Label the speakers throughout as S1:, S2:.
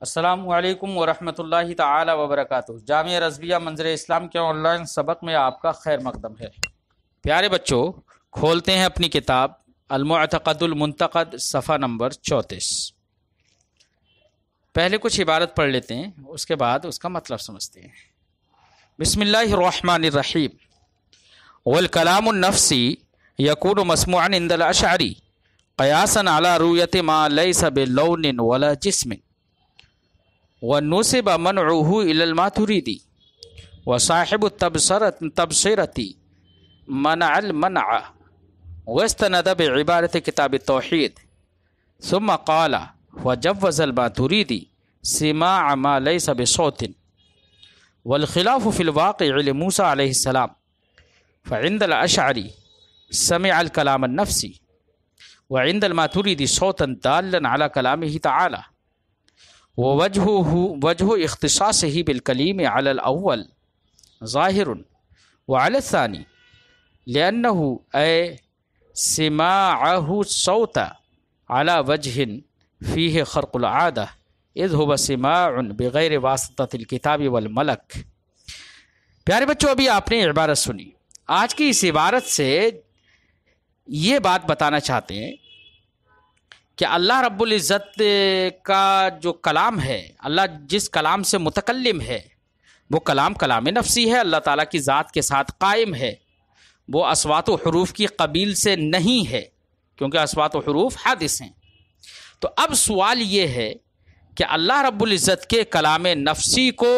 S1: السلام علیکم ورحمۃ اللہ تعالی وبرکاتہ۔ جامعہ رضویہ منظر اسلام کے آن لائن سبق میں آپ کا خیر مقدم ہے۔ پیارے بچوں، کھولتے ہیں اپنی کتاب المعتقد المنتقد صفحہ نمبر 34۔ پہلے کچھ عبارت پڑھ لیتے ہیں، اس کے بعد اس کا مطلب سمجھتے ہیں۔ بسم اللہ الرحمن الرحیم۔ والکلام النفسی یکون مسموعا عند الاشعری قیاسا علی رؤیت ما لیس بلون ولا جسم ونسب منعه إلى الماتريدي وصاحب التبصرة منع المنع واستند بعبارة كتاب التوحيد ثم قال وجوز الماتريدي سماع ما ليس بصوت والخلاف في الواقع لموسى عليه السلام فعند الأشعري سمع الكلام النفسي وعند الماتريدي صوتا دالا على كلامه تعالى ووجه اختصاصه بالكليم على الأول ظاهر وعلى الثاني لأنه سماعه الصوت على وجه فيه خرق العادة إذ هو سماع بغير واسطة الكتاب والملك۔ پیارے بچوں، ابھی آپ نے عبارت سنی۔ آج کی اس عبارت سے یہ بات بتانا چاہتے ہیں کہ اللہ رب العزت کا جو کلام ہے، اللہ جس کلام سے متکلم ہے، وہ کلام نفسی ہے، اللہ تعالیٰ کی ذات کے ساتھ قائم ہے، وہ اصوات و حروف کی قبیل سے نہیں ہے، کیونکہ اصوات و حروف حادث ہیں۔ تو اب سوال یہ ہے کہ اللہ رب العزت کے کلام نفسی کو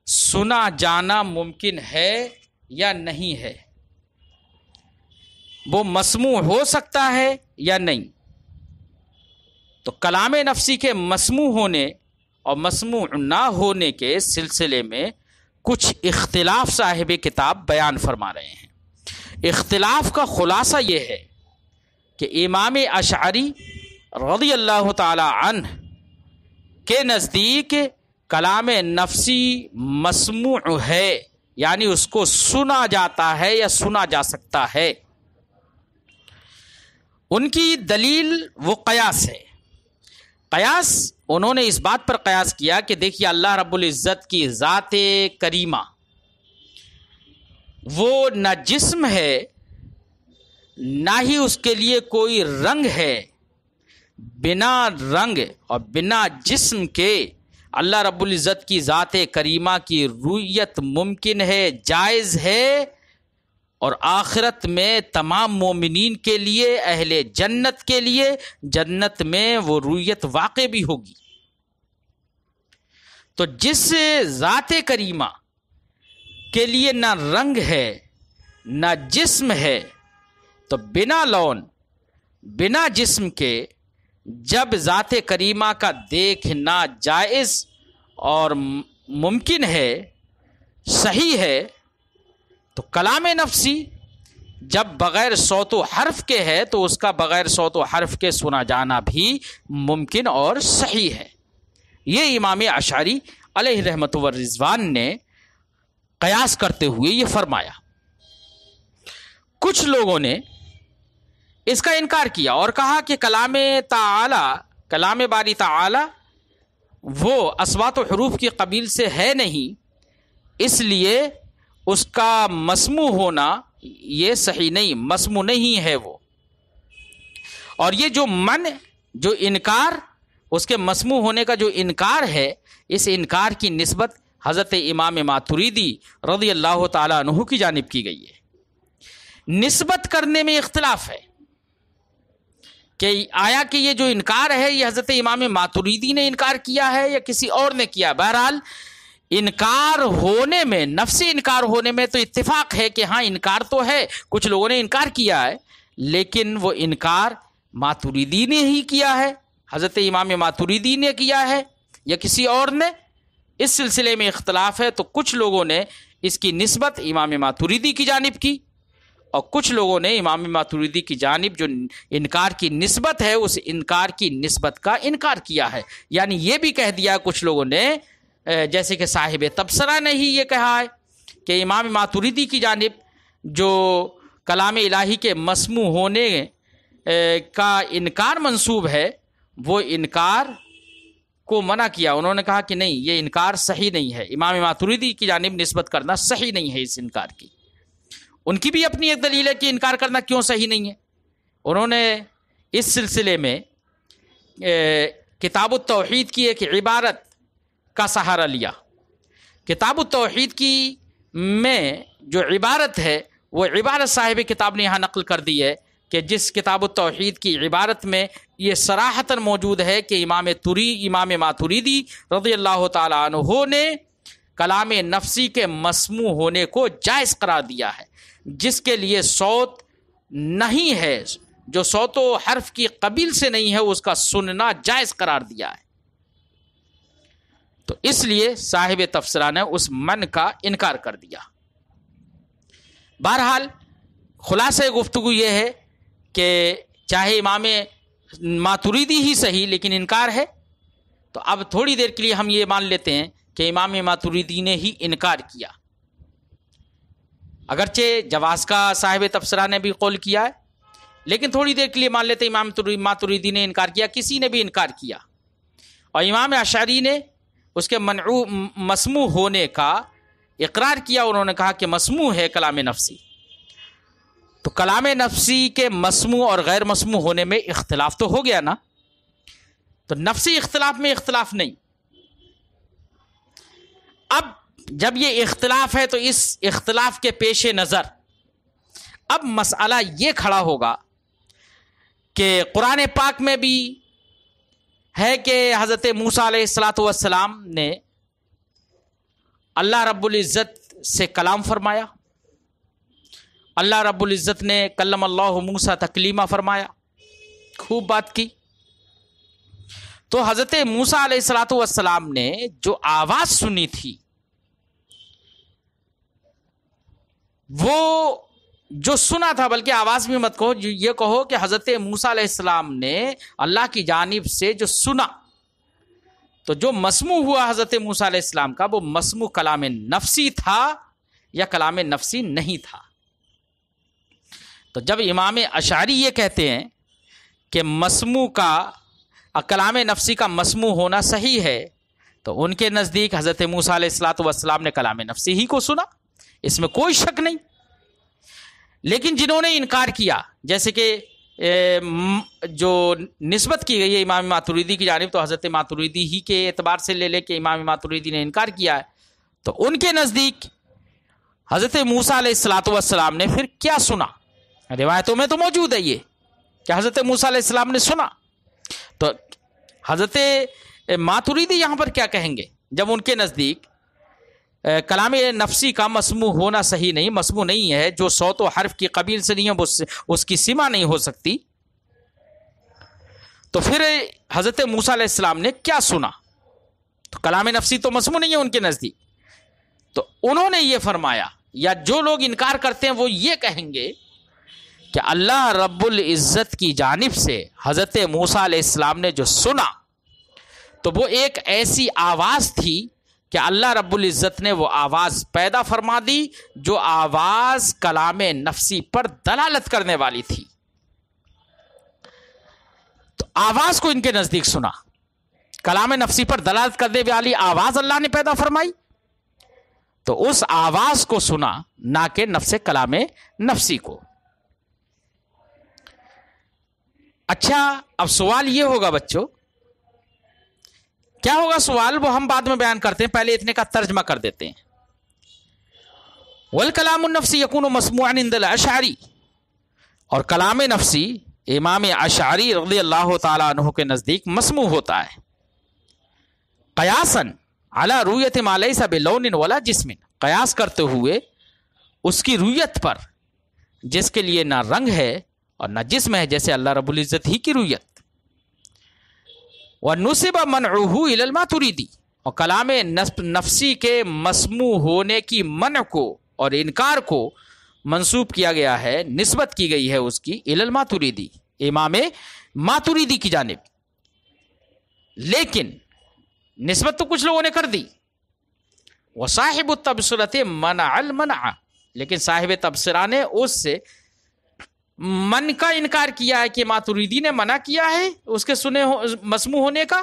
S1: سنا جانا ممکن ہے یا نہیں ہے؟ وہ مسموع ہو سکتا ہے یا نہیں؟ تو کلام نفسی کے مسموع ہونے اور مسموع نہ ہونے کے سلسلے میں کچھ اختلاف صاحب کتاب بیان فرما رہے ہیں۔ اختلاف کا خلاصہ یہ ہے کہ امام اشعری رضی اللہ تعالی عنہ کے نزدیک کلام نفسی مسموع ہے، یعنی اس کو سنا جاتا ہے یا سنا جا سکتا ہے۔ ان کی دلیل وہ قیاس ہے۔ قیاس انہوں نے اس بات پر قیاس کیا کہ دیکھیے اللہ رب العزت کی ذات کریمہ وہ نہ جسم ہے، نہ ہی اس کے لیے کوئی رنگ ہے۔ بنا رنگ اور بنا جسم کے اللہ رب العزت کی ذات کریمہ کی رؤیت ممکن ہے، جائز ہے، اور آخرت میں تمام مومنین کے لیے، اہل جنت کے لیے جنت میں وہ رؤیت واقع بھی ہوگی۔ تو جس ذات کریمہ کے لیے نہ رنگ ہے نہ جسم ہے، تو بنا لون بنا جسم کے جب ذات کریمہ کا دیکھنا جائز اور ممکن ہے، صحیح ہے، تو کلام نفسی جب بغیر صوت و حرف کے ہے تو اس کا بغیر صوت و حرف کے سنا جانا بھی ممکن اور صحیح ہے۔ یہ امام اشعری علیہ رحمت و رضوان نے قیاس کرتے ہوئے یہ فرمایا۔ کچھ لوگوں نے اس کا انکار کیا اور کہا کہ کلام باری تعالی وہ اصوات و حروف کی قبیل سے ہے نہیں، اس لیے اس کا مسموع ہونا یہ صحیح نہیں، مسموع نہیں ہے وہ۔ اور یہ جو انکار، اس کے مسموع ہونے کا جو انکار ہے، اس انکار کی نسبت حضرت امام ماتریدی رضی اللہ تعالیٰ عنہ کی جانب کی گئی ہے۔ نسبت کرنے میں اختلاف ہے کہ آیا کہ یہ جو انکار ہے یہ حضرت امام ماتریدی نے انکار کیا ہے یا کسی اور نے کیا۔ بہرحال انکار ہونے میں، نفسی انکار ہونے میں تو اتفاق ہے کہ ہاں انکار تو ہے، کچھ لوگوں نے انکار کیا ہے، لیکن وہ انکار ماتریدی نے ہی کیا ہے، حضرت امام ماتریدی نے کیا ہے یا کسی اور نے، اس سلسلے میں اختلاف ہے۔ تو کچھ لوگوں نے اس کی نسبت امام ماتریدی کی جانب کی، اور کچھ لوگوں نے امام ماتریدی کی جانب جو انکار کی نسبت ہے اس انکار کی نسبت کا انکار کیا ہے۔ یعنی یہ بھی کہہ دیا کچھ لوگوں نے، جیسے کہ صاحب تبصرہ نے ہی یہ کہا ہے کہ امام ماتریدی کی جانب جو کلام الہی کے مسموع ہونے کا انکار منسوب ہے، وہ انکار کو منع کیا، انہوں نے کہا کہ نہیں، یہ انکار صحیح نہیں ہے، امام ماتریدی کی جانب نسبت کرنا صحیح نہیں ہے اس انکار کی۔ ان کی بھی اپنی ایک دلیل ہے کہ انکار کرنا کیوں صحیح نہیں ہے۔ انہوں نے اس سلسلے میں کتاب التوحید کی ایک عبارت کا سہارا لیا۔ کتاب التوحید کی میں جو عبارت ہے وہ عبارت صاحب کتاب نے یہاں نقل کر دی ہے کہ جس کتاب التوحید کی عبارت میں یہ صراحتاً موجود ہے کہ امام ماتریدی رضی اللہ تعالیٰ عنہ نے کلام نفسی کے مسموع ہونے کو جائز قرار دیا ہے، جس کے لیے صوت نہیں ہے، جو صوت و حرف کی قبیل سے نہیں ہے، اس کا سننا جائز قرار دیا ہے۔ تو اس لیے صاحب تفسیرہ نے اس من کا انکار کر دیا۔ بہرحال خلاصہ گفتگو یہ ہے کہ چاہے امام ماتریدی ہی صحیح لیکن انکار ہے، تو اب تھوڑی دیر کے لیے ہم یہ مان لیتے ہیں کہ امام ماتریدی نے ہی انکار کیا، اگرچہ جواز کا صاحب تفسیرہ نے بھی قول کیا ہے، لیکن تھوڑی دیر کے لیے مان لیتے ہیں امام ماتریدی نے انکار کیا، کسی نے بھی انکار کیا، اور امام اشعری نے اس کے مسموع ہونے کا اقرار کیا۔ انہوں نے کہا کہ مسموع ہے کلام نفسی۔ تو کلام نفسی کے مسموع اور غیر مسموع ہونے میں اختلاف تو ہو گیا نا، تو نفسی اختلاف میں اختلاف نہیں۔ اب جب یہ اختلاف ہے تو اس اختلاف کے پیش نظر اب مسئلہ یہ کھڑا ہوگا کہ قرآن پاک میں بھی ہے کہ حضرت موسیٰ علیہ السلام نے اللہ رب العزت سے کلام فرمایا، اللہ رب العزت نے کلم اللہ موسیٰ تکلیمہ فرمایا، خوب بات کی۔ تو حضرت موسیٰ علیہ السلام نے جو آواز سنی تھی، وہ جو سنا تھا، بلکہ آواز بھی مت کہو، یہ کہو کہ حضرت موسیٰ علیہ السلام نے اللہ کی جانب سے جو سنا، تو جو مسموع ہوا حضرت موسیٰ علیہ السلام کا، وہ مسموع کلام نفسی تھا یا کلام نفسی نہیں تھا؟ تو جب امام اشعری یہ کہتے ہیں کہ مسموع کا کلام نفسی کا مسموع ہونا صحیح ہے، تو ان کے نزدیک حضرت موسیٰ علیہ السلام نے کلام نفسی ہی کو سنا، اس میں کوئی شک نہیں۔ لیکن جنہوں نے انکار کیا، جیسے کہ جو نسبت کی گئی ہے امام ماتریدی کی جانب، تو حضرت ماتریدی ہی کے اعتبار سے لے لے کہ امام ماتریدی نے انکار کیا ہے، تو ان کے نزدیک حضرت موسیٰ علیہ السلام نے پھر کیا سنا؟ روایتوں میں تو موجود ہے یہ کہ حضرت موسیٰ علیہ السلام نے سنا۔ تو حضرت ماتریدی یہاں پر کیا کہیں گے جب ان کے نزدیک کلام نفسی کا مسموع ہونا صحیح نہیں، مسموع نہیں ہے، جو صوت و حرف کی قبیل سے نہیں ہے، اس کی سما نہیں ہو سکتی، تو پھر حضرت موسیٰ علیہ السلام نے کیا سنا؟ تو کلام نفسی تو مسموع نہیں ہے ان کے نزدیک۔ تو انہوں نے یہ فرمایا، یا جو لوگ انکار کرتے ہیں وہ یہ کہیں گے کہ اللہ رب العزت کی جانب سے حضرت موسیٰ علیہ السلام نے جو سنا، تو وہ ایک ایسی آواز تھی کہ اللہ رب العزت نے وہ آواز پیدا فرما دی جو آواز کلام نفسی پر دلالت کرنے والی تھی۔ تو آواز کو ان کے نزدیک سنا، کلام نفسی پر دلالت کرنے والی آواز اللہ نے پیدا فرمائی، تو اس آواز کو سنا، نہ کہ نفس کلام نفسی کو۔ اچھا، اب سوال یہ ہوگا بچوں، کیا ہوگا سوال، وہ ہم بعد میں بیان کرتے ہیں، پہلے اتنے کا ترجمہ کر دیتے ہیں۔ والکلام النفسی یکون مسموعا عند الاشعری، اور کلام نفسی امام اشعری رضی اللہ تعالیٰ عنہ کے نزدیک مسموع ہوتا ہے، قیاساً علی رویت ما لیس بلون ولا جسم، قیاس کرتے ہوئے اس کی رویت پر جس کے لیے نہ رنگ ہے اور نہ جسم ہے، جیسے اللہ رب العزت ہی کی رویت۔ وَنُسِبَ مَنْعُهُ إِلَى الْمَاتُرِيدِي، اور کلام نفسی کے مسموع ہونے کی منع کو اور انکار کو منسوب کیا گیا ہے، نسبت کی گئی ہے اس کی إِلَى الْمَاتُرِيدِي، امام ماتریدی کی جانب۔ لیکن نسبت تو کچھ لوگوں نے کر دی، وَصَاحِبُ التَّبْصِرَةِ مَنَعَ الْمَنْعَ، لیکن صاحب تبصرہ نے اس سے من کا انکار کیا ہے کہ ماتریدی نے منع کیا ہے اس کے سنے مسموع ہونے کا،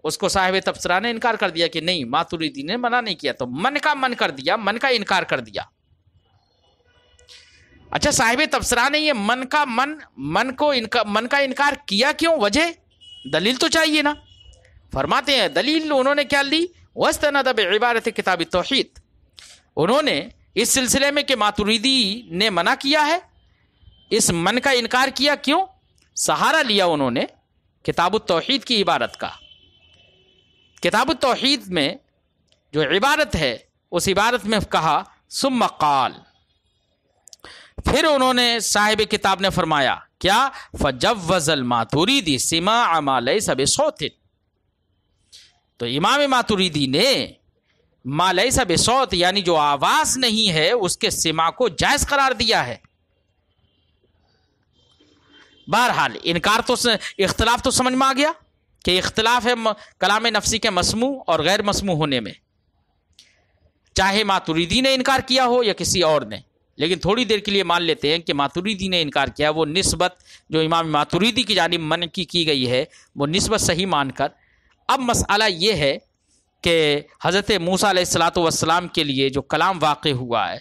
S1: اس کو صاحب تبصرہ نے انکار کر دیا کہ نہیں، ماتریدی نے منع نہیں کیا، تو من کا من کر دیا، من کا انکار کر دیا۔ اچھا، صاحب تبصرہ نے یہ من کا انکار کیا کیوں؟ وجہ دلیل تو چاہیے نا۔ فرماتے ہیں دلیل انہوں نے کیا لی؟ وَاسْتَنَدَ بِعِبَارَةِ کتاب التوحید، انہوں نے اس سلسلے میں کہ ماتریدی نے منع کیا ہے، اس من کا انکار کیا کیوں؟ سہارا لیا انہوں نے کتاب التوحید کی عبارت کا۔ کتاب التوحید میں جو عبارت ہے، اس عبارت میں کہا ثم قال، پھر انہوں نے صاحب کتاب نے فرمایا کیا؟ فجوز الماتریدی سماع ما لیس بصوت، تو امام ماتریدی نے ما لیس بصوت یعنی جو آواز نہیں ہے اس کے سماع کو جائز قرار دیا ہے۔ بہرحال انکار تو، اختلاف تو سمجھ میں آ گیا کہ اختلاف ہے کلام نفسی کے مسموع اور غیر مسموع ہونے میں، چاہے ماتریدی نے انکار کیا ہو یا کسی اور نے۔ لیکن تھوڑی دیر کے لیے مان لیتے ہیں کہ ماتریدی نے انکار کیا، وہ نسبت جو امام ماتریدی کی جانب من کی گئی ہے وہ نسبت صحیح مان کر، اب مسئلہ یہ ہے کہ حضرت موسیٰ علیہ الصلاۃ والسلام کے لیے جو کلام واقع ہوا ہے،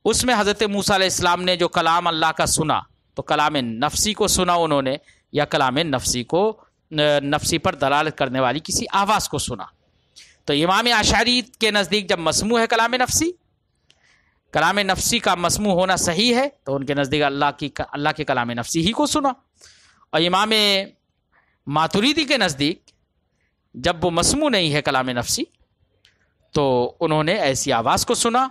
S1: اس میں حضرت موسیٰ علیہ السلام نے جو کلام اللہ کا سنا تو کلام نفسی کو سنا انہوں نے، یا کلام نفسی پر دلالت کرنے والی کسی آواز کو سنا۔ تو امام اشعری کے نزدیک جب مسموع ہے کلام نفسی کا مسموع ہونا صحیح ہے، تو ان کے نزدیک اللہ کے کلام نفسی ہی کو سنا۔ اور امام ماتریدی کے نزدیک جب وہ مسموع نہیں ہے کلام نفسی، تو انہوں نے ایسی آواز کو سنا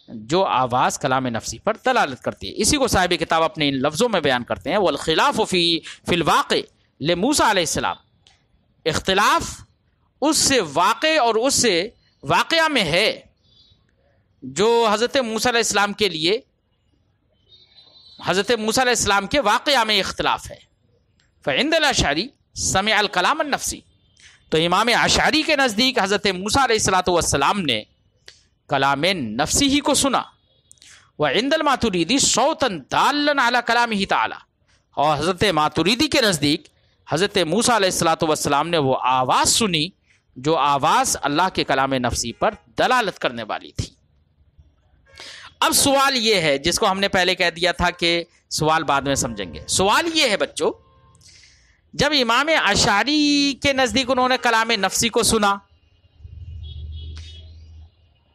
S1: جو آواز کلام نفسی پر دلالت کرتی ہے۔ اسی کو صاحب کتاب اپنے ان لفظوں میں بیان کرتے ہیں، والخلاف فی الواقع لموسیٰ علیہ السلام، اختلاف اس سے واقع اور اس سے واقعہ میں ہے جو حضرت موسیٰ علیہ السلام کے لیے، حضرت موسیٰ علیہ السلام کے واقعہ میں اختلاف ہے۔ فعند الاشعری سمع الکلام النفسی، تو امام اشعری کے نزدیک حضرت موسیٰ علیہ الصلاۃ والسلام نے کلام نفسی ہی کو سنا، وعند الماتریدی صوتا دالا علی کلامہ تعالی، اور حضرت ماتریدی کے نزدیک حضرت موسیٰ علیہ الصلاۃ والسلام نے وہ آواز سنی جو آواز اللہ کے کلام نفسی پر دلالت کرنے والی تھی۔ اب سوال یہ ہے، جس کو ہم نے پہلے کہہ دیا تھا کہ سوال بعد میں سمجھیں گے، سوال یہ ہے بچوں، جب امام اشعری کے نزدیک انہوں نے کلام نفسی کو سنا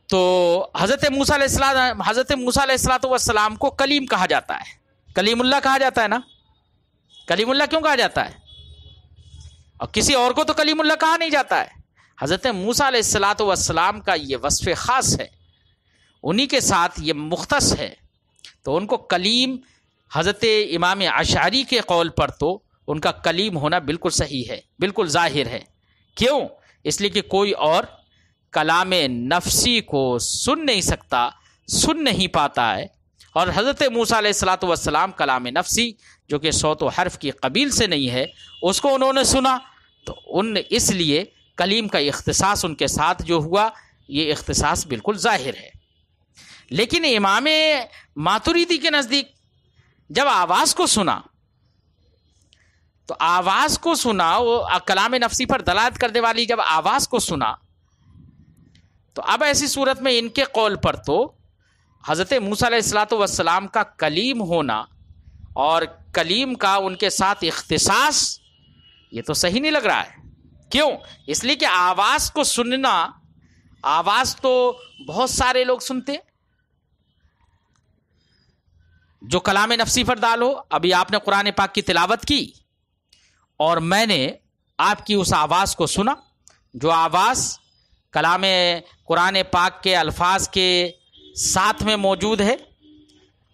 S1: تو حضرت موسیٰ علیہ الصلوۃ والسلام کو کلیم کہا جاتا ہے، کلیم اللہ کہا جاتا ہے نا۔ کلیم اللہ کیوں کہا جاتا ہے؟ اور کسی اور کو تو کلیم اللہ کہا نہیں جاتا ہے۔ حضرت موسیٰ علیہ الصلوۃ والسلام کا یہ وصف خاص ہے، انہی کے ساتھ یہ مختص ہے، تو ان کو کلیم، حضرت امام اشعری کے قول پر تو ان کا کلیم ہونا بالکل صحیح ہے، بالکل ظاہر ہے۔ کیوں؟ اس لیے کہ کوئی اور کلام نفسی کو سن نہیں سکتا، سن نہیں پاتا ہے، اور حضرت موسیٰ علیہ الصلوۃ والسلام کلام نفسی جو کہ صوت و حرف کی قبیل سے نہیں ہے اس کو انہوں نے سنا، تو اس لیے کلیم کا اختصاص ان کے ساتھ جو ہوا یہ اختصاص بالکل ظاہر ہے۔ لیکن امام ماتریدی کے نزدیک جب آواز کو سنا تو آواز کو سنا، وہ کلام نفسی پر دلالت کرنے والی جب آواز کو سنا تو اب ایسی صورت میں ان کے قول پر تو حضرت موسیٰ علیہ الصلوۃ والسلام کا کلیم ہونا اور کلیم کا ان کے ساتھ اختصاص یہ تو صحیح نہیں لگ رہا ہے۔ کیوں؟ اس لیے کہ آواز کو سننا، آواز تو بہت سارے لوگ سنتے جو کلام نفسی پر دال ہو۔ ابھی آپ نے قرآن پاک کی تلاوت کی اور میں نے آپ کی اس آواز کو سنا جو آواز کلام قرآن پاک کے الفاظ کے ساتھ میں موجود ہے۔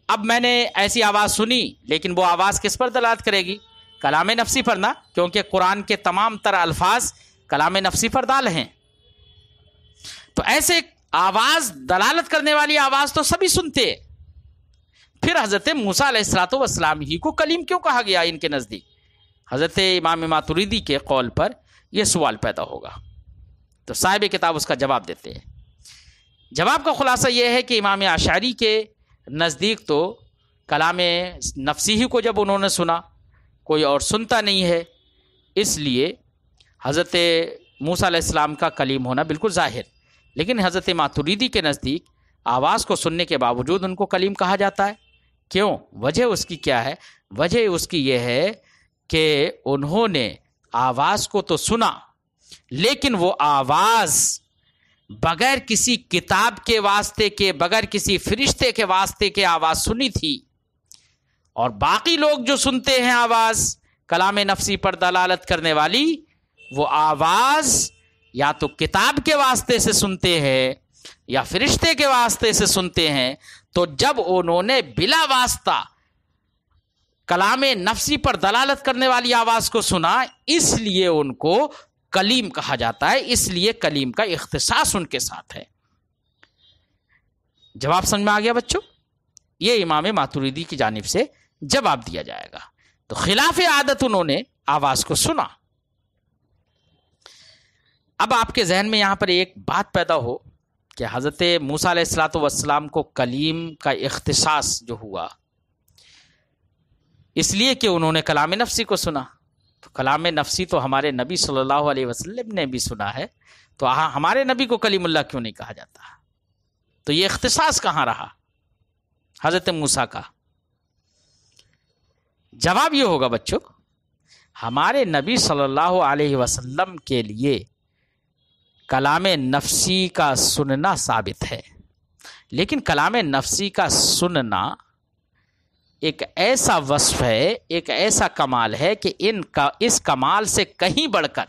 S1: اب میں نے ایسی آواز سنی، لیکن وہ آواز کس پر دلالت کرے گی؟ کلام نفسی پر نا، کیونکہ قرآن کے تمام تر الفاظ کلام نفسی پر دال ہیں۔ تو ایسے آواز، دلالت کرنے والی آواز تو سبھی سنتے، پھر حضرت موسیٰ علیہ الصلوۃ والسلام ہی کو کلیم کیوں کہا گیا ان کے نزدیک؟ حضرت امام ماتریدی کے قول پر یہ سوال پیدا ہوگا۔ تو صاحب کتاب اس کا جواب دیتے ہیں۔ جواب کا خلاصہ یہ ہے کہ امام اشعری کے نزدیک تو کلام نفسی ہی کو جب انہوں نے سنا، کوئی اور سنتا نہیں ہے، اس لیے حضرت موسیٰ علیہ السلام کا کلیم ہونا بالکل ظاہر، لیکن حضرت ماتریدی کے نزدیک آواز کو سننے کے باوجود ان کو کلیم کہا جاتا ہے۔ کیوں؟ وجہ اس کی کیا ہے؟ وجہ اس کی یہ ہے کہ انہوں نے آواز کو تو سنا، لیکن وہ آواز بغیر کسی کتاب کے واسطے کے، بغیر کسی فرشتے کے واسطے کے آواز سنی تھی، اور باقی لوگ جو سنتے ہیں آواز کلام نفسی پر دلالت کرنے والی، وہ آواز یا تو کتاب کے واسطے سے سنتے ہیں یا فرشتے کے واسطے سے سنتے ہیں۔ تو جب انہوں نے بلا واسطہ کلام نفسی پر دلالت کرنے والی آواز کو سنا، اس لیے ان کو کلیم کہا جاتا ہے، اس لیے کلیم کا اختصاص ان کے ساتھ ہے۔ جواب سمجھ میں آ گیا بچوں؟ یہ امام ماتریدی کی جانب سے جواب دیا جائے گا۔ تو خلاف عادت انہوں نے آواز کو سنا۔ اب آپ کے ذہن میں یہاں پر ایک بات پیدا ہو کہ حضرت موسیٰ علیہ السلام کو کلیم کا اختصاص جو ہوا اس لیے کہ انہوں نے کلام نفسی کو سنا، تو کلام نفسی تو ہمارے نبی صلی اللہ علیہ وسلم نے بھی سنا ہے، تو ہمارے نبی کو کلیم اللہ کیوں نہیں کہا جاتا؟ تو یہ اختصاص کہاں رہا حضرت موسیٰ کا؟ جواب یہ ہوگا بچوں، ہمارے نبی صلی اللہ علیہ وسلم کے لیے کلام نفسی کا سننا ثابت ہے، لیکن کلام نفسی کا سننا ایک ایسا وصف ہے، ایک ایسا کمال ہے کہ اس کمال سے کہیں بڑھ کر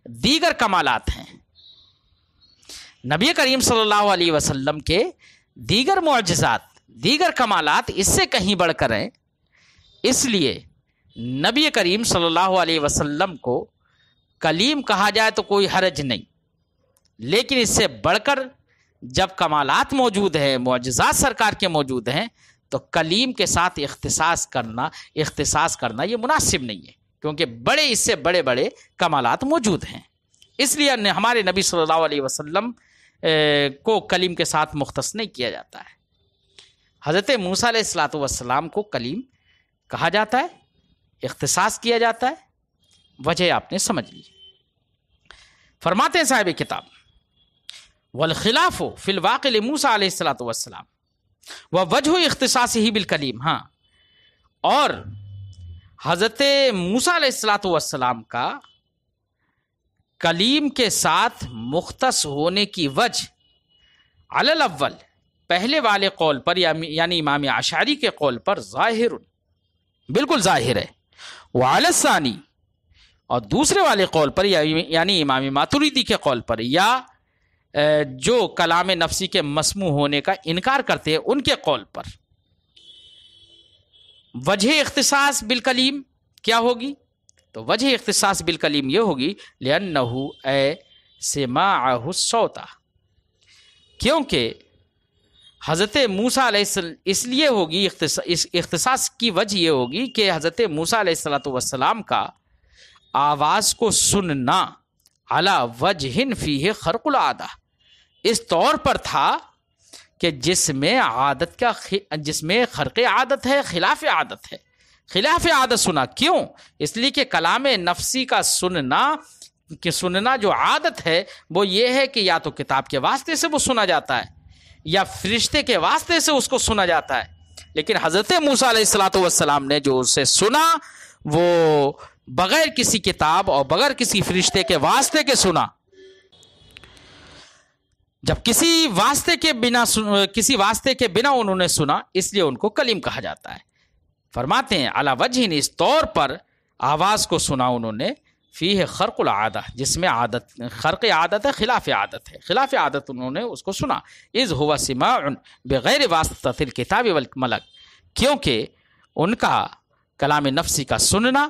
S1: دیگر کمالات ہیں۔ نبی کریم صلی اللہ علیہ وسلم کے دیگر معجزات، دیگر کمالات اس سے کہیں بڑھ کر ہیں، اس لیے نبی کریم صلی اللہ علیہ وسلم کو کلیم کہا جائے تو کوئی حرج نہیں، لیکن اس سے بڑھ کر جب کمالات موجود ہیں، معجزات سرکار کے موجود ہیں، تو کلیم کے ساتھ اختصاص کرنا یہ مناسب نہیں ہے، کیونکہ اس سے بڑے بڑے کمالات موجود ہیں۔ اس لیے ہمارے نبی صلی اللہ علیہ وسلم کو کلیم کے ساتھ مختص نہیں کیا جاتا ہے۔ حضرت موسیٰ علیہ السلام کو کلیم کہا جاتا ہے، اختصاص کیا جاتا ہے، وجہ آپ نے سمجھ لی۔ فرماتے ہیں صاحب کتاب والخلاف فی الواقع لموسیٰ علیہ السلام ووجہ اختصاصہ بالکلیم، ہاں، اور حضرت موسیٰ علیہ السلام کا کلیم کے ساتھ مختص ہونے کی وجہ علی الاول، پہلے والے قول پر یعنی امام اشعری کے قول پر ظاہر، بالکل ظاہر ہے، وعلی الثانی، اور دوسرے والے قول پر یعنی امام ماتریدی کے قول پر، یا جو کلام نفسی کے مسموع ہونے کا انکار کرتے ہیں ان کے قول پر، وجہ اختصاص بالکلیم کیا ہوگی؟ تو وجہ اختصاص بالکلیم یہ ہوگی لأنہ اے سماعہ الصوت، کیونکہ حضرت موسیٰ علیہ السلام، اس لیے ہوگی اختصاص کی وجہ یہ ہوگی کہ حضرت موسیٰ علیہ السلام کا آواز کو سننا علی وجہ فیہ خرق العادہ، اس طور پر تھا کہ جس میں خرق عادت ہے، خلاف عادت ہے، خلاف عادت سنا۔ کیوں؟ اس لیے کہ کلام نفسی کا سننا جو عادت ہے وہ یہ ہے کہ یا تو کتاب کے واسطے سے وہ سنا جاتا ہے یا فرشتے کے واسطے سے اس کو سنا جاتا ہے، لیکن حضرت موسیٰ علیہ السلام نے جو اسے سنا وہ بغیر کسی کتاب اور بغیر کسی فرشتے کے واسطے کے سنا۔ جب کسی واسطے کے بنا انہوں نے سنا، اس لیے ان کو کلیم کہا جاتا ہے۔ فرماتے ہیں علی وجہ، اس طور پر آواز کو سنا انہوں نے، فیہ خرق العادہ، جس میں خرق عادت ہے، خلاف عادت ہے، خلاف عادت انہوں نے اس کو سنا، اذ ہوا سماع بغیر واسطۃ الکتاب والملک، کیونکہ ان کا کلام نفسی کا سننا،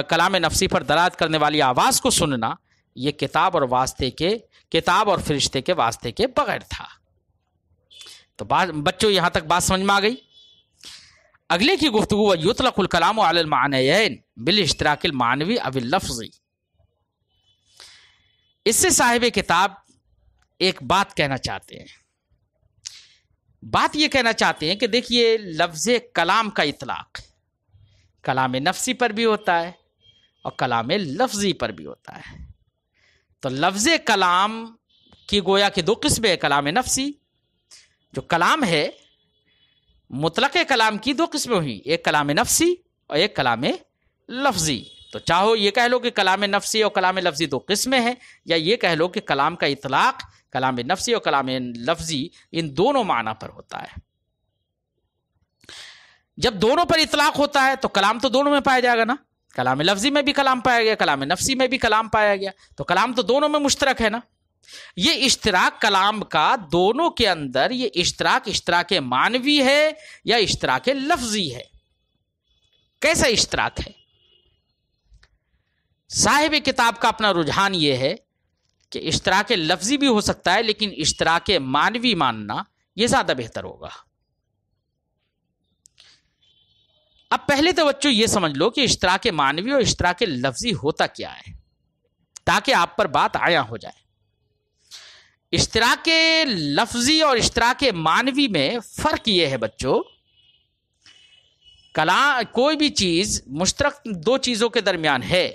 S1: کلام نفسی پر دلالت کرنے والی آواز کو سننا، یہ کتاب اور فرشتے کے واسطے کے بغیر تھا۔ تو بچوں یہاں تک بات سمجھ میں آ گئی؟ اگلے کی گفتگو یطلق الکلام علی المعنیین بالاشتراک المعنوی او اللفظی، اس سے صاحب کتاب ایک بات کہنا چاہتے ہیں۔ بات یہ کہنا چاہتے ہیں کہ دیکھیے، لفظ کلام کا اطلاق کلام نفسی پر بھی ہوتا ہے اور کلام لفظی پر بھی ہوتا ہے. تو لفظ کلام کی گویا کہ دو قسمیں، کلام نفسی جو کلام ہے، مطلق کلام کی دو قسمیں ہوئی، ایک کلام نفسی اور ایک کلام لفظی. تو چاہو یہ کہہ لو کہ کلام نفسی اور کلام لفظی دو قسمیں ہیں، یا یہ کہہ لو کہ کلام کا اطلاق کلام نفسی اور کلام لفظی ان دونوں معنی پر ہوتا ہے. جب دونوں پر اطلاق ہوتا ہے تو کلام تو دونوں میں پایا جائے گا نا، کلام لفظی میں بھی کلام پایا گیا، کلام نفسی میں بھی کلام پایا گیا، تو کلام تو دونوں میں مشترک ہے نا. یہ اشتراک کلام کا دونوں کے اندر، یہ اشتراک معنوی ہے یا اشتراک لفظی ہے؟ کیسا اشتراک ہے؟ صاحب کتاب کا اپنا رجحان یہ ہے کہ اشتراک لفظی بھی ہو سکتا ہے، لیکن اشتراک معنوی ماننا یہ زیادہ بہتر ہوگا. اب پہلے تو بچوں یہ سمجھ لو کہ اشتراک معنوی اور اشتراک لفظی ہوتا کیا ہے، تاکہ آپ پر بات عیاں ہو جائے. اشتراک لفظی اور اشتراک معنوی میں فرق یہ ہے بچوں، کوئی بھی چیز مشترک دو چیزوں کے درمیان ہے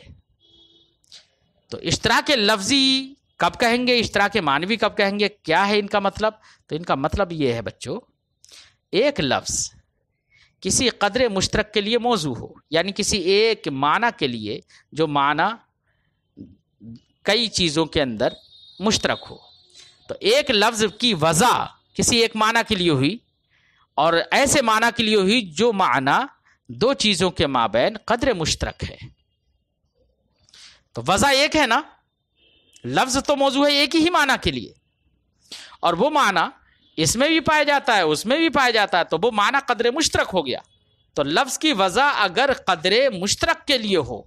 S1: تو اشتراک لفظی کب کہیں گے، اشتراک معنوی کب کہیں گے، کیا ہے ان کا مطلب؟ تو ان کا مطلب یہ ہے بچوں، ایک لفظ کسی قدر مشترک کے لیے موضوع ہو، یعنی کسی ایک معنی کے لیے جو معنی کئی چیزوں کے اندر مشترک ہو. تو ایک لفظ کی وضع کسی ایک معنی کے لیے ہوئی اور ایسے معنی کے لیے ہوئی جو معنی دو چیزوں کے مابین قدر مشترک ہے. تو وضع ایک ہے نا، لفظ تو موضوع ہے ایک ہی معنی کے لیے، اور وہ معنی اس میں بھی پایا جاتا ہے اس میں بھی پایا جاتا ہے، تو وہ معنی قدر مشترک ہو گیا. تو لفظ کی وضع اگر قدر مشترک کے لیے ہو،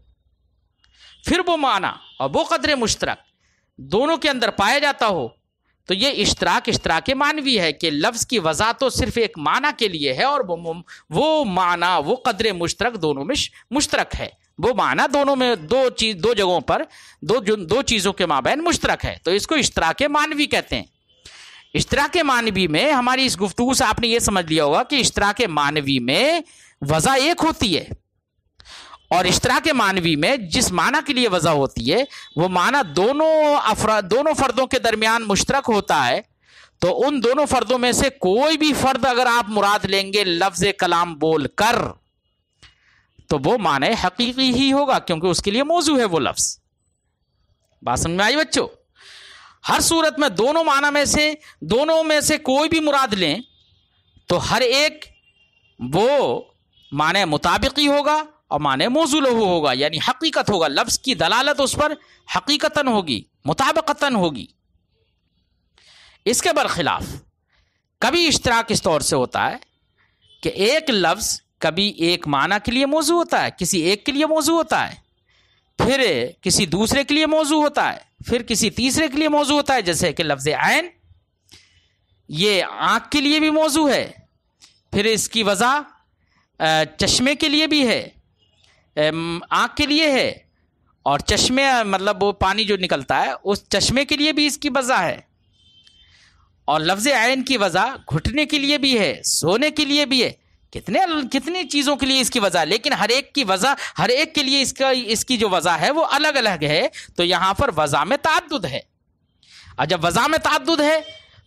S1: پھر وہ معنی اور وہ قدر مشترک دونوں کے اندر پایا جاتا ہو، تو یہ اشتراک معنوی ہے کہ لفظ کی وضع تو صرف ایک معنی کے لیے ہے اور وہ معنی وہ قدر مشترک دونوں میں مشترک ہے، وہ معنی دونوں میں دو جگہوں پر دو چیزوں کے مابین مشترک ہے. تو اس کو اشتراک معنوی کہتے ہیں. اشتراک معنوی میں ہماری اس گفتگو سے آپ نے یہ سمجھ لیا ہوگا کہ اشتراک معنوی میں وضع ایک ہوتی ہے، اور اشتراک معنوی میں جس معنی کے لیے وضع ہوتی ہے وہ معنی دونوں فردوں کے درمیان مشترک ہوتا ہے. تو ان دونوں فردوں میں سے کوئی بھی فرد اگر آپ مراد لیں گے لفظ کلام بول کر تو وہ معنی حقیقی ہی ہوگا، کیونکہ اس کے لیے موضوع ہے وہ لفظ. بات سمجھ میں آئی بچوں؟ ہر صورت میں دونوں میں سے کوئی بھی مراد لیں تو ہر ایک وہ معنی مطابقی ہوگا اور معنی موضوع لہو ہوگا، یعنی حقیقت ہوگا، لفظ کی دلالت اس پر حقیقتاً ہوگی، مطابقتاً ہوگی. اس کے برخلاف کبھی اشتراک اس طور سے ہوتا ہے کہ ایک لفظ کبھی ایک معنی کے لیے موضوع ہوتا ہے، کسی ایک کے لیے موضوع ہوتا ہے، پھر کسی دوسرے کے لیے موضوع ہوتا ہے، پھر کسی تیسرے کے لیے موضوع ہوتا ہے. جیسے کہ لفظ عین یہ آنکھ کے لیے بھی موضوع ہے، پھر اس کی وضع چشمے کے لیے بھی ہے، آنکھ کے لیے ہے، اور چشمے مطلب وہ پانی جو نکلتا ہے اس چشمے کے لیے بھی اس کی وضع ہے. اور لفظ عین کی وضع گھٹنے کے لیے بھی ہے، سونے کے لیے بھی ہے، کتنی چیزوں کے لیے اس کی وضع، لیکن ہر ایک کی وضع ہر ایک کے لیے اس کی جو وضع ہے وہ الگ الگ ہے. تو یہاں پر وضع میں تعدد ہے. اور جب وضع میں تعدد ہے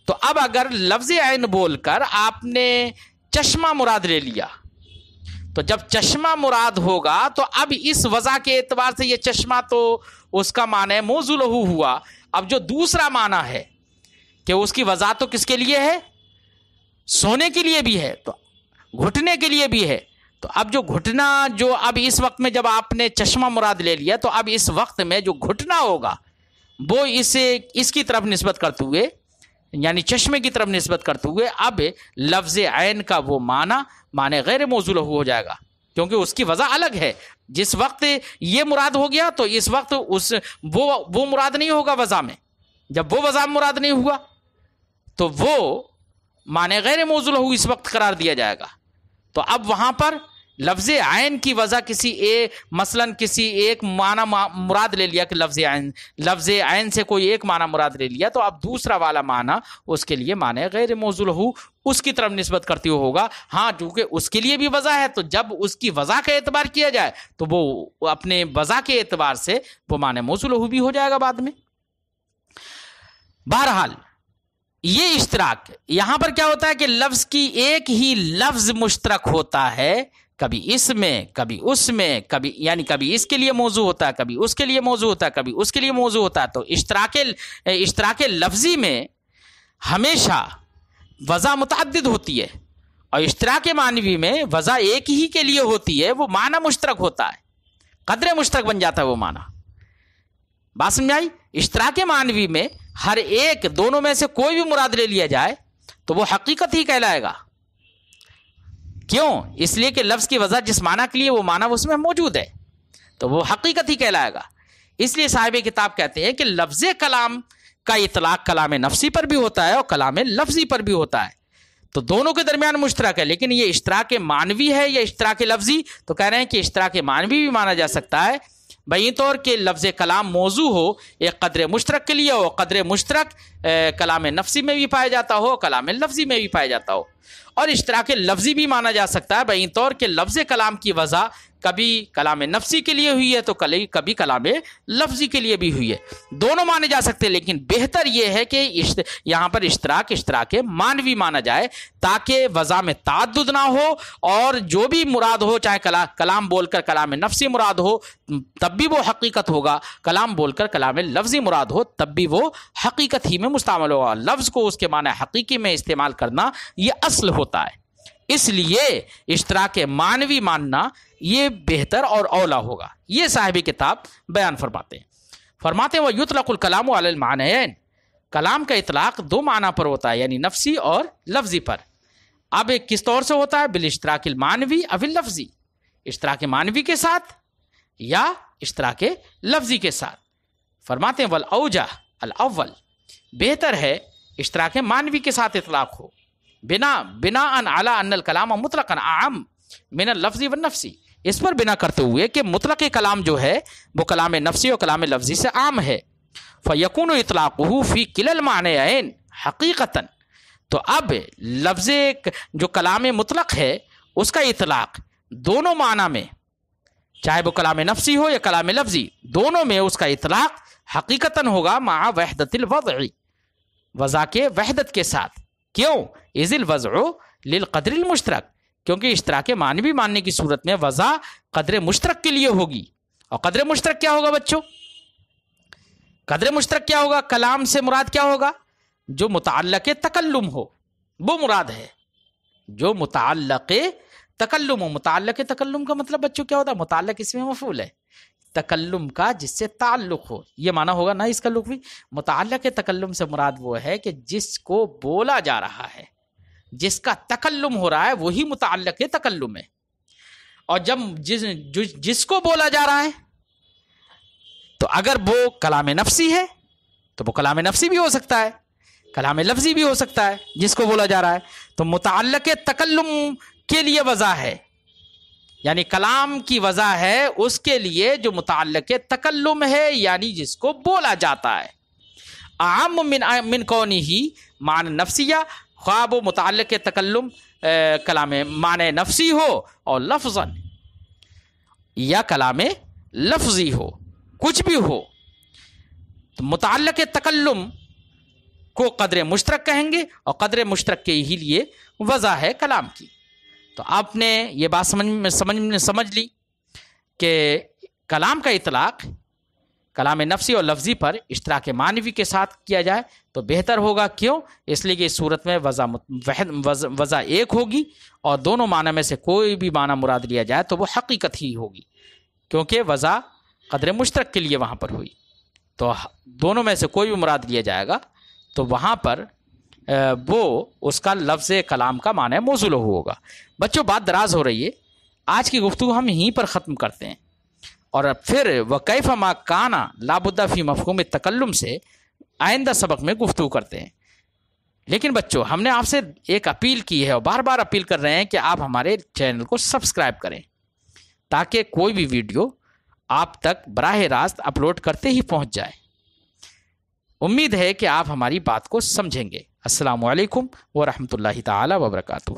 S1: تو اب اگر لفظ عین بول کر آپ نے چشمہ مراد لے لیا تو جب چشمہ مراد ہوگا تو اب اس وضع کے اعتبار سے یہ چشمہ تو اس کا معنی موضوع لہو ہوا. اب جو دوسرا معنی ہے کہ اس کی وضع تو کس کے لیے ہے، سونے کے لیے بھی ہے، تو گھٹنے کے لیے بھی ہے. تو اب جو گھٹنا جو اب اس وقت میں جب آپ نے چشمہ مراد لے لیا تو اب اس وقت میں جو گھٹنا ہوگا وہ اس کی طرف نسبت کرتے ہوئے، یعنی چشمے کی طرف نسبت کرتے ہوئے اب لفظ عین کا وہ معنی غیر موضوع لہو ہو جائے گا، کیونکہ اس کی وضع الگ ہے. جس وقت یہ مراد ہو گیا تو اس وقت وہ مراد نہیں ہوگا وضع میں. جب وہ وضع مراد نہیں ہوا تو وہ معنی غیر موضوع لہو اس وقت قرار دیا جائے گا. تو اب وہاں پر لفظ عین کی وضع مثلاً کسی ایک معنی مراد لے لیا کہ لفظ عین سے کوئی ایک معنی مراد لے لیا، تو اب دوسرا والا معنی اس کے لیے معنی غیر موضوع لہو اس کی طرف نسبت کرتے ہوئے ہوگا. ہاں چونکہ اس کے لیے بھی وضع ہے تو جب اس کی وضع کا اعتبار کیا جائے تو وہ اپنے وضع کے اعتبار سے وہ معنی موضوع لہو بھی ہو جائے گا بعد میں. بہرحال یہ اشتراک یہاں پر کیا ہوتا ہے کہ لفظ کی ایک ہی لفظ مشترک ہوتا ہے، کبھی اس میں کبھی اس میں، کبھی اس کے لیے موضوع ہوتا ہے، کبھی اس کے لیے موضوع ہوتا ہے، کبھی اس کے لیے موضوع ہوتا ہے. تو اشتراک لفظی میں ہمیشہ وضع متعدد ہوتی ہے، اور اشتراک معنوی میں وضع ایک ہی کے لیے ہوتی ہے، وہ معنی مشترک ہوتا ہے، قدر مشترک بن جاتا ہے وہ معنی. بات سمجھائی؟ اشتراک معنوی میں ہر ایک دونوں میں سے کوئی بھی مراد لے لیا جائے تو وہ حقیقت ہی کہلائے گا. کیوں؟ اس لیے کہ لفظ کی وضع جس معنی کے لیے وہ معنی اس میں موجود ہے تو وہ حقیقت ہی کہلائے گا. اس لیے صاحب کتاب کہتے ہیں کہ لفظ کلام کا اطلاق کلام نفسی پر بھی ہوتا ہے اور کلام لفظی پر بھی ہوتا ہے، تو دونوں کے درمیان مشترک ہے. لیکن یہ اشتراک معنوی ہے یا اشتراک لفظی؟ تو کہہ رہے ہیں کہ اشتراک معنوی بھی مانا جا سکتا ہے بھئی طور کہ لفظ کلام موضوع ہو ایک قدر مشترک کے لیے ہو، قدر مشترک کلام نفسی میں بھی پایا جاتا ہو، کلام لفظی میں بھی پایا جاتا ہو. اور اشتراک لفظی بھی مانا جا سکتا ہے بھئی طور کہ لفظ کلام کی وضع کبھی کلام نفسی کے لیے ہوئی ہے تو کبھی کلام لفظی کے لیے بھی ہوئی ہے. دونوں مانے جا سکتے ہیں، لیکن بہتر یہ ہے کہ یہاں پر اشتراک معنوی مانا جائے تاکہ وضع میں تعدد نہ ہو، اور جو بھی مراد ہو چاہے کلام بول کر کلام نفسی مراد ہو تب بھی وہ حقیقت ہوگا، کلام بول کر کلام لفظی مراد ہو تب بھی وہ حقیقت ہی میں مستعمل ہوگا. لفظ کو اس کے معنی حقیقی میں استعمال کرنا یہ اصل ہوتا ہے. اس لیے اشتراک معنوی ماننا یہ بہتر اور اولا ہوگا. یہ صاحب کتاب بیان فرماتے ہیں وَيُطْلَقُ الْكَلَامُ عَلَى الْمَعْنَيَيْنِ، کلام کا اطلاق دو معنی پر ہوتا ہے، یعنی نفسی اور لفظی پر. اب کس طور سے ہوتا ہے؟ بالاشتراک المعنوی او اللفظی، اشتراک معنوی کے ساتھ یا اشتراک لفظی کے ساتھ. فرماتے ہیں والاوجہ الاول، بہتر ہے اشتراک معنوی کے ساتھ اطلاق ہو، بنا علی ان الکلام مطلقا اعم من اللفظ والنفسی، اس پر بنا کرتے ہوئے کہ مطلق کلام جو ہے وہ کلام نفسی اور کلام لفظی سے عام ہے. فیکون اطلاقہ فی کلا المعنیین حقیقتا، تو اب لفظ جو کلام مطلق ہے اس کا اطلاق دونوں معنی میں، چاہے وہ کلام نفسی ہو یا کلام لفظی، دونوں میں اس کا اطلاق حقیقتاً ہوگا مع وحدت الوضع، وضع کے وحدت کے ساتھ. کیوں؟ اذ الوضع للقدر المشترک، کیونکہ اشتراک معنوی ماننے کی صورت میں وضع قدر مشترک کے لیے ہوگی. اور قدر مشترک کیا ہوگا بچوں؟ قدر مشترک کیا ہوگا؟ کلام سے مراد کیا ہوگا؟ جو متعلق تکلم ہو وہ مراد ہے، جو متعلق تکلم ہو. متعلق تکلم کا مطلب بچوں کیا ہوتا ہے؟ متعلق اس میں مفعول ہے، تکلم کا جس سے تعلق ہو، یہ معنی ہوگا نا اس کا لغوی. متعلق تکلم سے مراد وہ ہے کہ جس کو بولا جا رہا ہے، جس کا تکلم ہو رہا ہے وہی متعلق تکلم ہے. اور جب جس کو بولا جا رہا ہے تو اگر وہ کلام نفسی ہے تو وہ کلام نفسی بھی ہو سکتا ہے، کلام لفظی بھی ہو سکتا ہے جس کو بولا جا رہا ہے. تو متعلق تکلم کے لیے وضع ہے، یعنی کلام کی وضع ہے اس کے لیے جو متعلق تکلم ہے، یعنی جس کو بولا جاتا ہے. عام من کونہ معنی نفسیہ، خواب و متعلق تکلم کلام معنی نفسی ہو اور لفظاً یا کلام لفظی ہو، کچھ بھی ہو، تو متعلق تکلم کو قدر مشترک کہیں گے، اور قدر مشترک کے ہی لیے وضع ہے کلام کی. تو آپ نے یہ بات سمجھ لی کہ کلام کا اطلاق کلام نفسی اور لفظی پر اشتراک معنوی کے ساتھ کیا جائے تو بہتر ہوگا. کیوں؟ اس لیے کہ اس صورت میں وضع ایک ہوگی، اور دونوں معنی میں سے کوئی بھی معنی مراد لیا جائے تو وہ حقیقت ہی ہوگی، کیونکہ وضع قدر مشترک کے لیے وہاں پر ہوئی. تو دونوں میں سے کوئی بھی مراد لیا جائے گا تو وہاں پر وہ اس کا لفظ کلام کا معنی موصول ہوگا. بچوں بات دراز ہو رہی ہے، آج کی گفتگو ہم یہیں پر ختم کرتے ہیں، اور پھر وَكَيْفَ مَا كَانَ لَا بُدَّ فِي مفہوم تکلم سے آئندہ سبق میں گفتگو کرتے ہیں. لیکن بچوں ہم نے آپ سے ایک اپیل کی ہے اور بار بار اپیل کر رہے ہیں کہ آپ ہمارے چینل کو سبسکرائب کریں. تاکہ کوئی بھی ویڈیو آپ تک براہ راست اپلوڈ کرتے ہی پہنچ جائے۔ امید ہے کہ آپ ہماری بات کو سمجھیں گے۔ السلام علیکم ورحمۃ اللہ تعالی وبرکاتہ۔